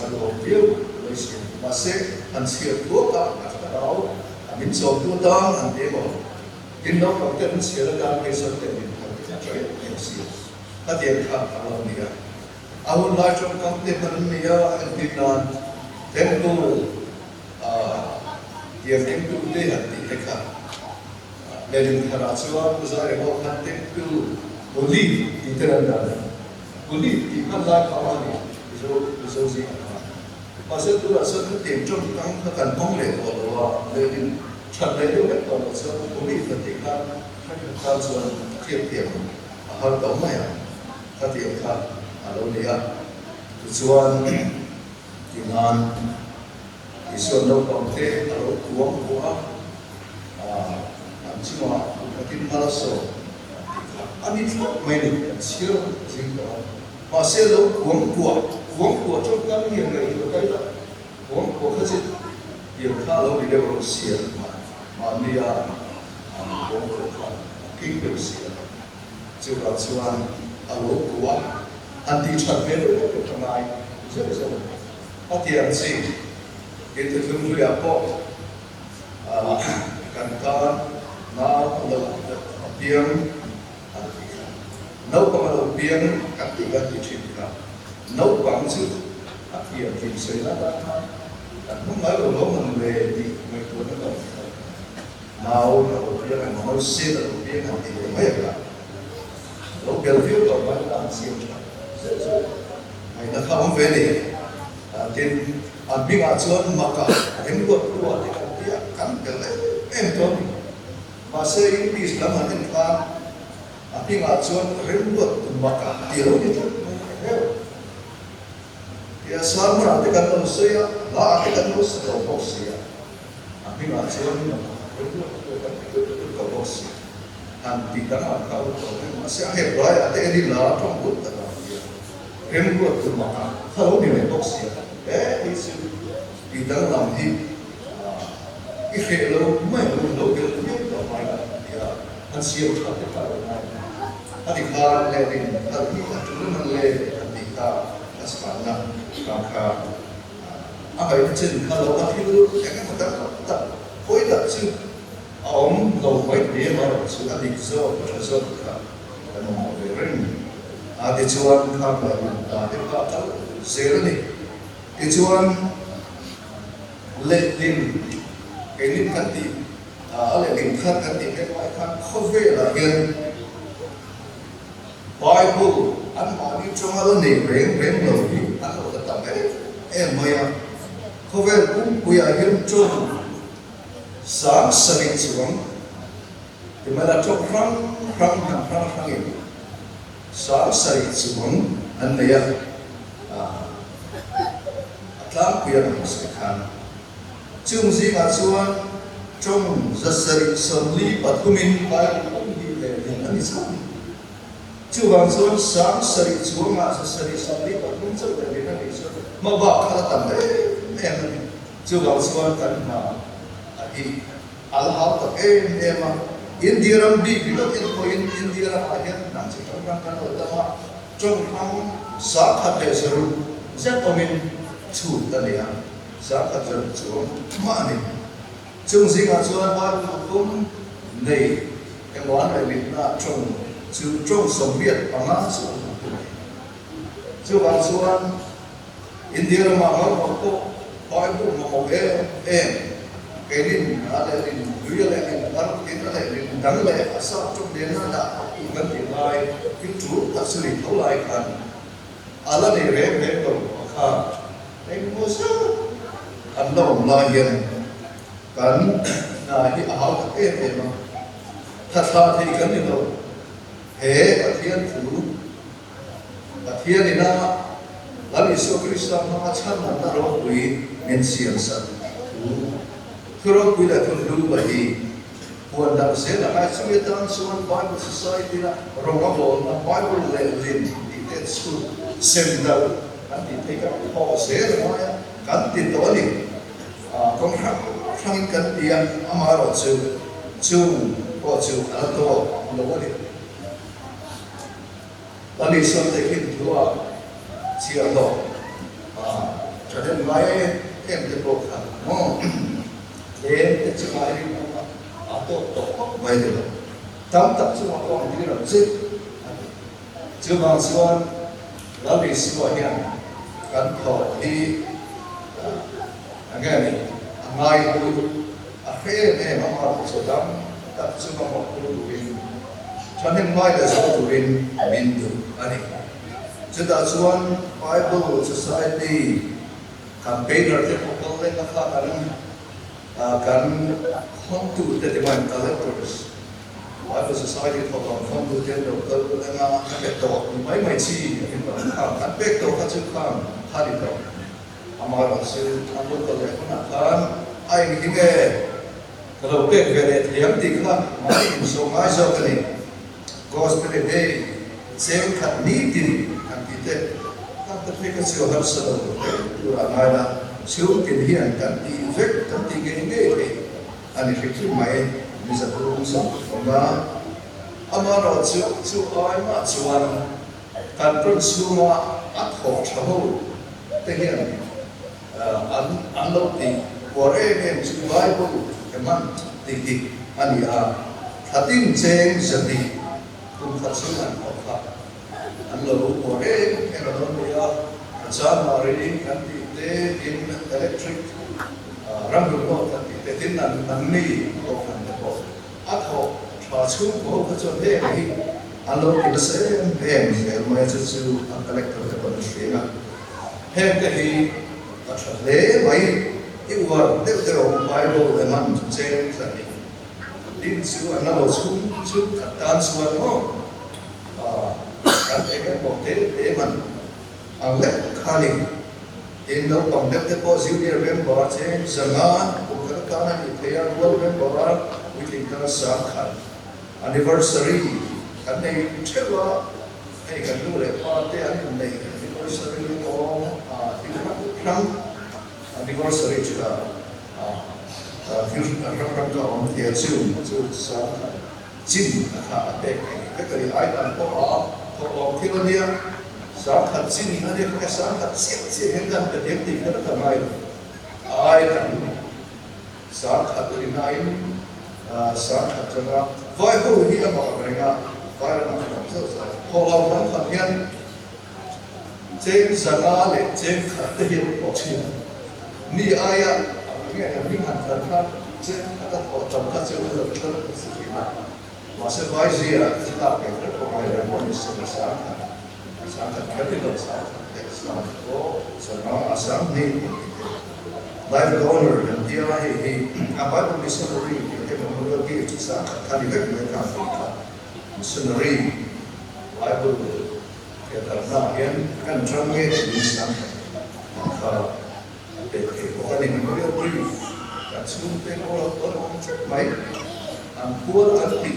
ado dia lesin masih ansia tua kata tahu amin sotu dang ante mo indo kapten sia la ka kesan te ni kaya sia kati ka kalau dia awal la chon kapten kan dia antinan tempo dia tempo dia hati dekha Lelim Karachua was I about hunting to believe in Teranda. Believe in Allah Kawani is Ozi. Pasal tu rasa ketim jom kang akan monglet kalau lelim cakap dia kalau rasa believe ketika Karachua tiap hal tahu maya ketika kalau dia tujuan dengan isu no konte kalau kuang cuma makin malas ani tu main siapa sih masih lo uang kuat cuma kami yang lagi berkaitan ko khaji ye kha lo ni le ro sia ma ni ya ko ko ki ko sia chu ka chuan a lo ko an ti chat me lo ko tngai zo zo a ti an si ke te thum lu ya ko kan ta na lo piang nấu có một biếng các tỷ các tỷ chuyện cả nấu quán chứ các tỷ thì xây ra không nói là nó mình về thì mình muốn nó còn nấu nấu biếng là nấu xí là nấu biếng thì mấy cả nấu biếng phiếu còn mấy làm xiêm mày nó không về đi trên ăn biếng ăn chuan mà cả em quật thì cái tiếc cắn cái này em thôi mà xây đi làm ăn em phan tapi ngajuan rembut tembakar tiru itu, ya selama artikan manusia, lah artikan manusia kelompoksia, tapi ngajuan rembut kelompoksia, nanti kan kalau masih akhir raya ada di lah rembut rembut tembakar, kalau di kelompoksia, itu di dalam hidup, ikhlas lo gitu ya, ansiat kita अधिकार लेकिन अधिकार चुनने ले अधिकार असमानता काका apa itu cint kalau itu jangan kata koy tak cint om lo koy dia baru sudah dikso so kan mau beren ada cuan kan ada kata serni cuan letin ini kanti ale lingkar kanti kan khove lah yang Bible anh mà đi trong đó này rèn đầu đi anh có tập ấy em mày à có vẻ cũng quy hiến trong sáng sớm xuống thì mà là trong răng ấy sáng sớm xuống anh này làm quyền sẽ khăn chương gì mà xuống trong rất sớm lý và thu minh Bible cũng đi về những anh sao chú bằng xuống sáng sớm xuống mà sớm đi và cũng rất là đến đây rồi mà bảo khá là tầm đấy em chú bằng xuống cần mà thì Allah tập em mà India ram đi ví dụ như India ram hay là nằm chỉ trong răng căn ở đó trong hàng sáng thật để sử dụng rất là mình chủ ta này sáng thật dần xuống mà này chương gì mà xuống bao cũng này em nói này mình là trong trong sống Việt và ngã xuống chú bằng xuống India mà nó có hỏi cũng mà một em cái linh là linh duy là linh đắng cái là linh đắng lệ ở sau trong đến nó đã gần thì lại cái chú thật sự thấu lại cần là này rèn đồng khá anh mua sao anh lòng là hiền cần là cái áo các em mà thật ra thì cần gì đâu hệ và thiên thủ và thiên này na là Giêsu Christ nó chân là ta rồi quý nên xiên sẵn thủ rồi quý là thôn lưu bởi vì buồn đạo sẽ là hai suy tăng xuống Bible Society là rồi nó bộ là Bible lệ liền thì tên school xem đầu anh thì thấy các họ sẽ là nói cắn tiền đó đi con khang cắn tiền ama rồi chung có chung ở đó nó đi Tadi sampai kita tua siapa, jadi mai em terbuka, em cuma ini atau top mai dulu, tam tak cuma orang ini nak cek, cuma siapa lalu siapa yang kan kau di, agak ni, mai itu, akhir ni mama sedang tak cuma mau dulu cho nên mai là số tụi mình anh chúng ta xuống Bible Society campaigner thì cũng có lên các kan không tụ để mình collectors Bible Society không tụ tiền đầu tư là các cái tổ mấy chi những các cái tổ các chương trình thay đi tổ mà là sự tham gia tổ chức của anh những cái đầu tiên về để hiến thì các mấy số mấy số cái này Gospel day, saya kan ni tin kan kita kan terfikir siapa harus selalu tu ramai lah siêu tiền hiền tận đi vết tận đi nghe thì anh ấy khi mày bây giờ tôi cũng sống và ama rồi siêu ai mà siêu anh cần con siêu mà ăn học sâu thế hiền anh lâu thì của em siêu Bible em ăn thì anh ấy thật tin trên dân thì cũng thật sự là học pháp anh lâu của em là nó bây giờ cha mà đi anh thì in electric răng được không anh thì tin là anh mi có phần được không ắt họ và chung của cái chuyện thế này anh lâu thì sẽ em mà sẽ chịu anh collector cái phần gì mà hem cái gì lễ mấy cái vật đều đều Bible em ăn trên cái này tin siêu anh lâu chung tan siêu anh không anh em một thế để mình ang lek khali in lo pang dep deposit ni remember che zanga ko ka na ni thea lo remember we think ka sa khan anniversary kan nei chewa ai kan lu le pa te an nei anniversary ko ram anniversary chula fusion ram ka on thea chu sa chin ka te ka ri ai an ko philonia sáng thật xin anh em cái sáng thật sẽ hiện ra cái điểm tình rất là hay ai cần sáng thật thì nay sáng thật cho nó vai hữu hi mà cái này vai là nó rất là hồ lòng nó thật nhân trên sáng lệ trên thật thể hiện của chuyện ni ai à nghe là mình hẳn thật khác trên các họ trồng các sự được rất là sự kiện mà sẽ vai gì à chúng ta phải rất có bài là một sự sáng thật sáng thật cái điều sáng thật có sự nó sáng đi life donor and dia he apa itu missionary kita memiliki itu sangat kali mereka missionary Bible kita nak yang kan jangan ini sangat maka bukan ini memiliki dan sumber orang baik ampun arti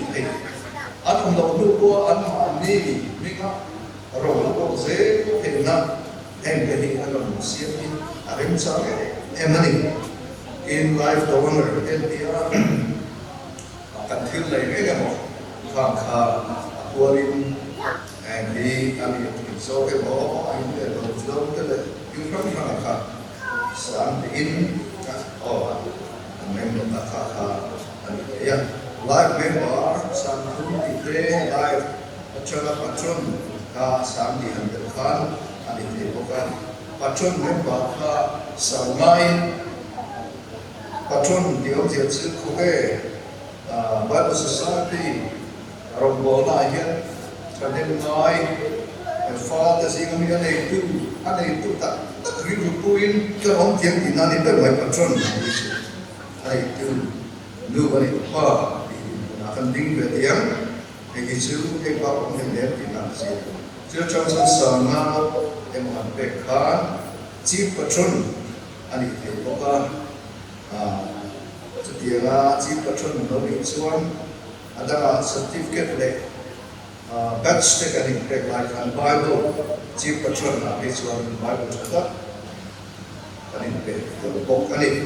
anh không đâu có anh đi mình rồi có dễ thì na em cái gì anh làm siêu đi em sao em này in life donor em đi cần thiết lấy cái một khoảng của mình anh đi anh đi sau cái bộ anh để đầu tư cái là yêu thương hàng khác sáng in anh em đã khá anh ấy life member sang thung thì thế life patron ka sang di hantar khan ani te bokan patron member ka salmai patron diom je chu khuge Bible Society rombola hian chaden ngai fa ta sing mi ane tu ta ri ru puin ka ong tiang din ani pe mai patron ai tu lu bari pa na kan ding ve tiang cái chữ cái bao cũng nên đến thì làm gì chữ trong sân sờ nga em hoàn về khá chief patron anh ấy thấy có cái tiền là chief patron nó bị xuống anh ta là certificate này badge cái anh ấy like and Bible chief patron là bị xuống Bible cho ta anh ấy về cái bộ anh ấy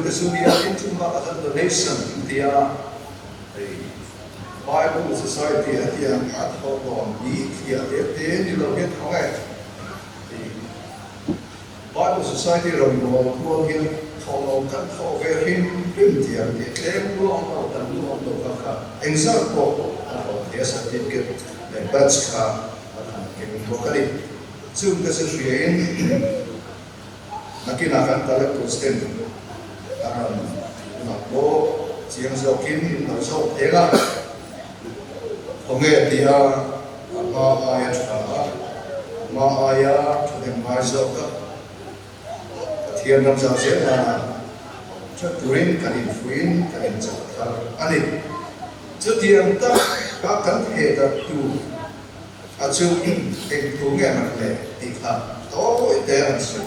cái số đi ăn chúng ta có donation thì Bible Society thì ăn họ còn đi thì để đi lâu hết không ai thì Bible Society rồi một thua hiện họ lâu các họ về hiện tuyên tiền thì em luôn họ tận luôn đồ các example họ để certificate để badge cả cái mình có cái gì chung cái sự hiện nakin akan tarik Kristen akan makbo siang zokin naso tela Onge dia ma ayat ma ayat dengan mazhab thiền năm giờ sẽ là cho turin kanin fuin kanin chakar ani cho thiền ta các cán hệ ta tu achu em tu nghe mặt lệ thì khá tối để ăn sự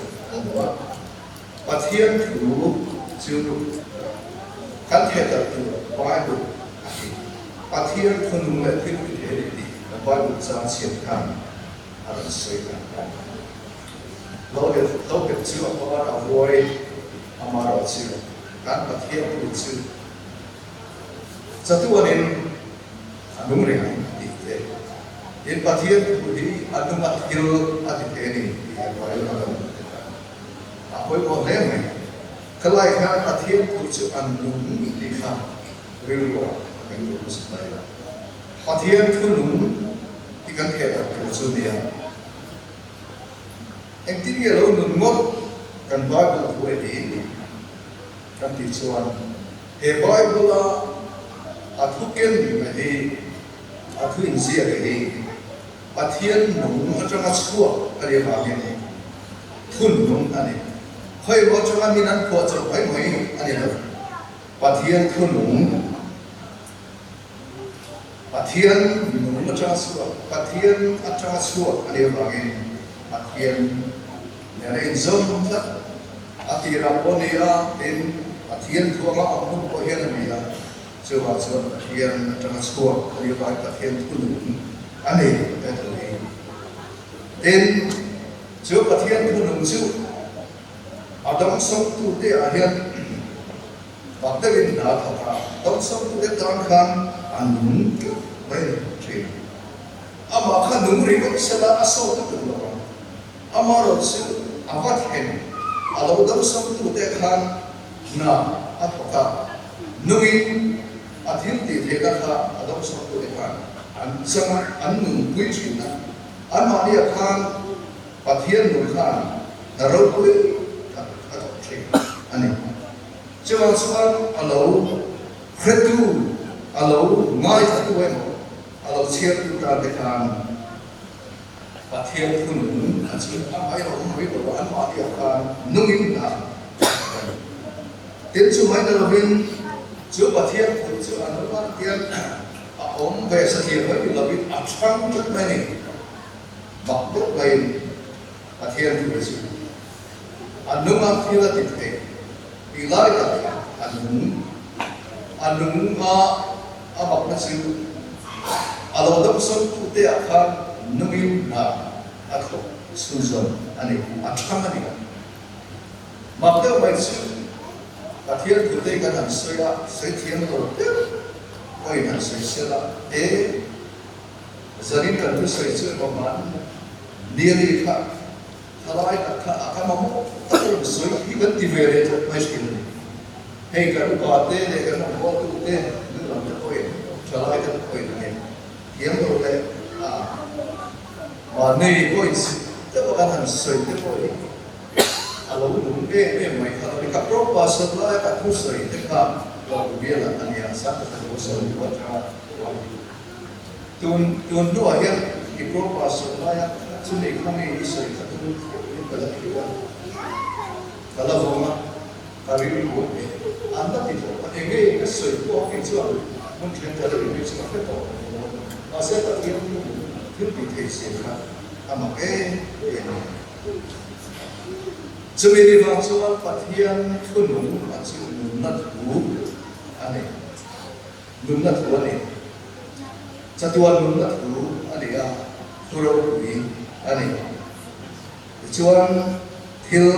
và thiền tu chu cán hệ ta tu Bible Pathian khuôn lệ thích vì thế để đi và bao một trang triển khai ở sợi lo ke chu pa ra voi amaro chu kan pa thia pu chu satuanin anung re ti te in pa thia pu hi anung at hil at te ni vai na lo a hoi ko le me kalai kha pa thia pu chu anung ni kha ri ro kan ro sa dai pa thia pu nung ti kan ke ta chu dia em tin nghĩa là nung ngót kan Bible của em kan ti chuan he Bible la a thu ken ni hi a thu in zia hi pathian nung atanga chua ari ma ni thun nung ani khoi bo changa min an kho cho bai moi ani lo pathian thun nung pathian nung atanga chua pathian atanga chua ari ma ni pathian Nere zon tak atira ponia in pathian thuanga apun ko hian mia chuwa chuan pathian atanga chua ari vai pathian thun ani etoi in chu pathian thun chu adam som tu te a hian bakterin na thapa adam som tu te tan khan anung mai tri ama khan nung ri ko sala aso tu lo amaro chu avat hen alo dam som tu te khan na athoka nui athil ti the ka kha adam som tu te khan an chama an nung pui chi na an ma ni khan pathian nu khan ro pui atok chi ani chuan chuan alo khretu alo ngai tu em alo chiat tu ta te khan pathian thun nung a chu a mai ro mai ro an ma dia khan nungin na tin chu mai na lovin chu pathian thun chu an ma tian a om ve sa thi mai lovin a chang chut mai ni bak bok mai pathian thun chu an nung a thila ti te ilai ka an nung a bak na chu alo dam som tu te a khan nungin na ako suzon ani athamani mapte mai chu pathian tu te kan soya sei thiam to te koi na sei sela e zarin kan tu sei chu ko man niali kha thalai ka akamamu taru soi hi kan ti vere to mai skin hei kan ko te le kan ko tu te nu lam te koi thalai kan koi ne thiam to le mà này coi tức là anh soi tức coi alo đúng cái mai kalau di kapro pasal lah kat pusai dekat kalau dia lah tanya satu satu pusai buat tuan dua yang di kapro pasal lah yang sudah kami isai satu kalau rumah kami buat anda tidak ini kesoi buat itu mungkin dari ini seperti itu masa tak yang Hindi sila ama Sumili bang suwal pathian kunung at nunat hu ani nunat hu ani sa tuan nunat hu ani a turo hui ani chuan thil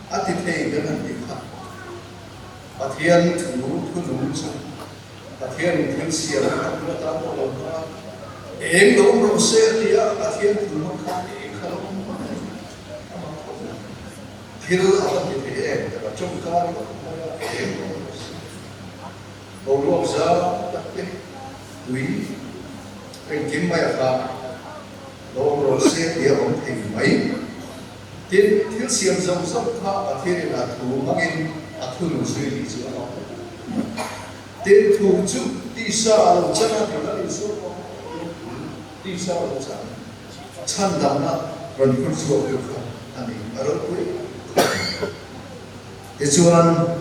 atithei ganan dikha pathian kunung chu pathian thil sia ka ta mo lo em đúng rồi xe thì pathian kunung ka khalo Hil alam di PM, dapat cungkar, PM, bawa zat, tapi kui, pengkim bayar tak, bawa rose dia orang tinggi, tin siam zam kah akhirnya atu mungkin atu nusui itu apa, tin tujuh tisa alam jangan kita isu, tisa alam jangan, candana ranjut suatu ani, arut kui. Tujuan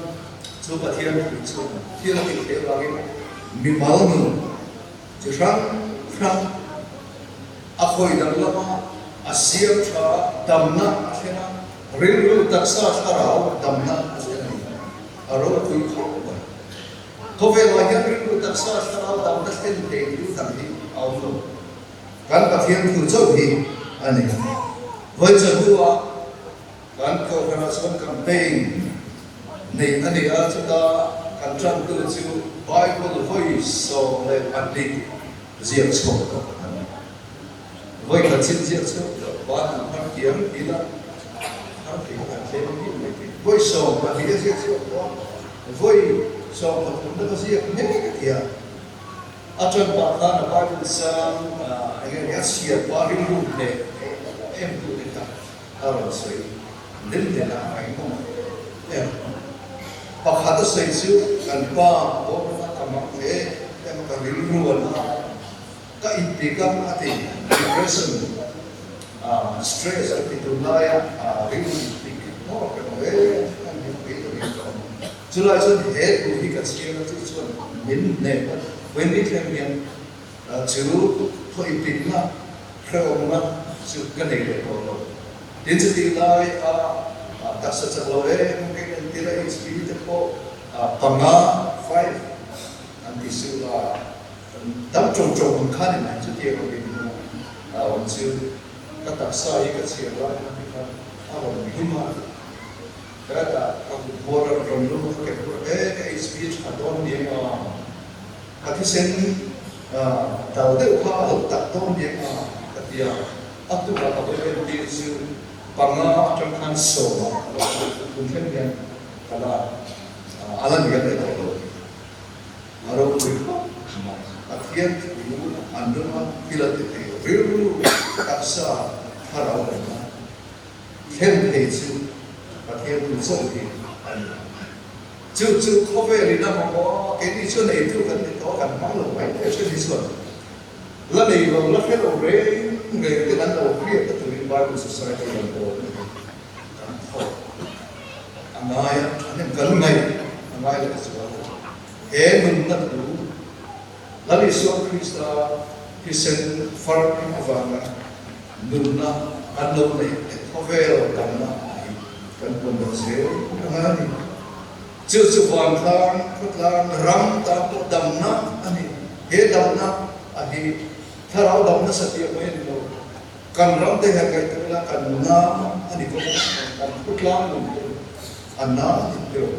coba tiada tiada kita lagi mimalmu, jadi aku ini lama asyik cah damna akhirnya rindu taksa sekarang damna akhirnya arok kuikhau, kau lagi rindu taksa sekarang damna akhirnya itu tapi Allah kan kalian tujuh ini, ane, wajah dua kan ko kana son campaign nei ani a chuta kan tran tu chu Bible voice so le andi ziak chok ko voi ka chin ziak chok ba na har kiam ila har ki kan le ni voi so ba ni ziak chok ko voi so ko tunda ka ziak ne ka kia atran ba na Bible sang again yasia ba ri lu ne em tu ne ka aro sei din de la ai ko em pakhat sei chu kan pa bo na tamak e em ka ri lu na ka impikam ati depression stress ati tunaya ri impik no ka e kan ni pe to ni ko chula chun he ku hi ka chi na chu chun min ne when it can be chu to impik na kho ma chu ka nei le ko din chu ti lai ta sa cha lo e mo ke nen ti ra spirit ko panga 5 anti su la当种种看的蛮就第二个给你们我们就个打下一个车了，我们明嘛，个打我们从路个个 speech 很多年ที่เส้นดาวเดือดข้าวตัดต้นเดียกับเดียวตัวเราก็เป็นดีสุดปังจนทันโซ่คุณเพื่อนกันก็ได้อะไรเงี้ยเลยตัวเราคุยakhir itu anda pilih itu riru taksa harau dengan temperature akhir itu sendiri cucu kopi ini nama ko ini cuma itu kan itu kan malu baik itu disebut lalu kalau kalau rain nggak kita tahu dia itu di Bible Society yang itu amaya ini kalau amaya itu sebab menurut lalu Yesus Kristus kisen farking avanga nuna anu ne kovel kana kan pondosel ngani cucu bangkang kutlang ram ta damna ani he damna ani tharau damna satya mai no kan ram te ha kai tela kan na ani ko kan kutlang no anna itu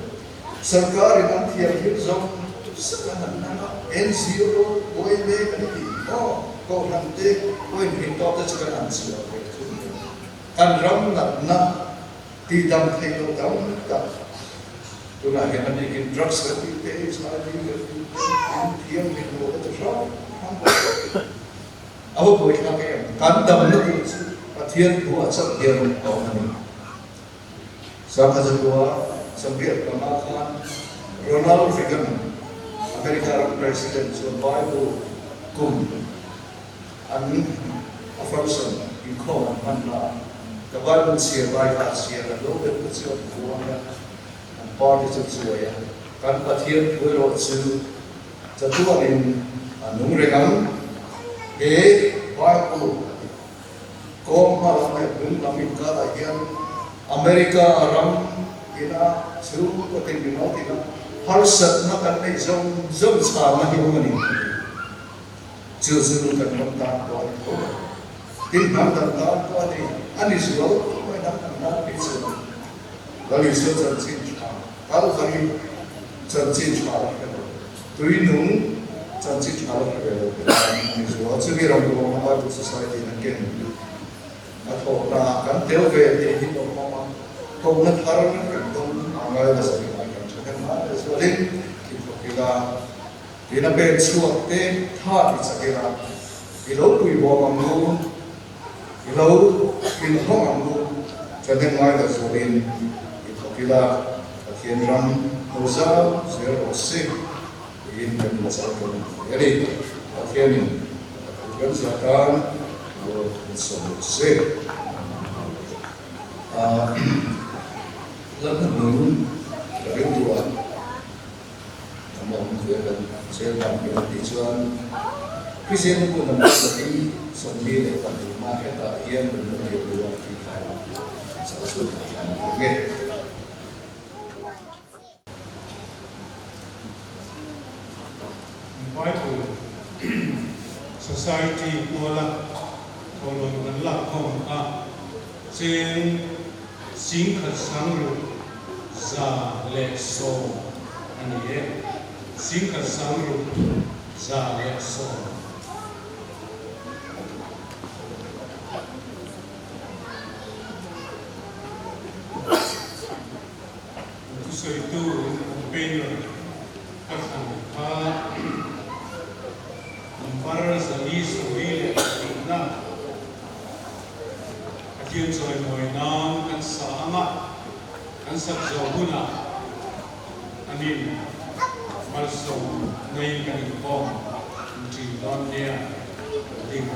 sarkar inan thiar hi zong sekarang nama NGO ONG kan kau nanti kau ini top tu sekarang NGO kan ram nak tidak tahu tak tu nak yang ni kan drugs tapi teh sekali yang itu itu ram apa boleh pakai kan dah benar patian buat sekian tahun ini sama sebuah sambil kemakan Ronald Reagan American President Joe Biden kum a person in common manna the Bible says like us here the Lord puts you on and parties of joy kan pathian puiro chu chatuan in nungregam Bible kom halam bung lamin ka hian America aram ina chu ko tin ina har sat na kan nei zong sa ma hi mani chu chu kan nam ta ko tin nam ta ko ni ani zo ko nam ta pi chu lali so chan chin cha kal khani chan chin cha tui nung chan chin cha ani zo chu ge ram ko ma society na ken a tho na kan teo ve te hi no ma ko na thar na kan dong angai na sa Soalnya kita kita bersuap te thar isakera ilau kui bo amlu ilau hong amlu jadi mai da soalnya kita kian ram dosa zero se in bermasalah jadi kian kian silakan se lalu dari dua saya dalam tujuan Kristen pun menjadi sendiri pada rumah kita yang menjadi dua kita salah satu oke Bible society kuala kolon ngalak kong sen sing khat sang ru za le so ani e sing khat sang ru za le so so itu companion katang para zali sawile na atin so moy nam kan sa ama kan sa zawuna anin malso ngayon kan ko ti don dia ding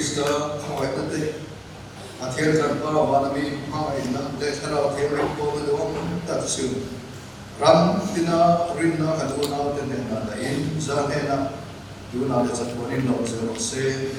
priest khamai tate athian kan pa wa nami hamai na de thara athian ko ko do ta su ram tina rinna kaduna tene na da in za ne na du na le chat bonin no se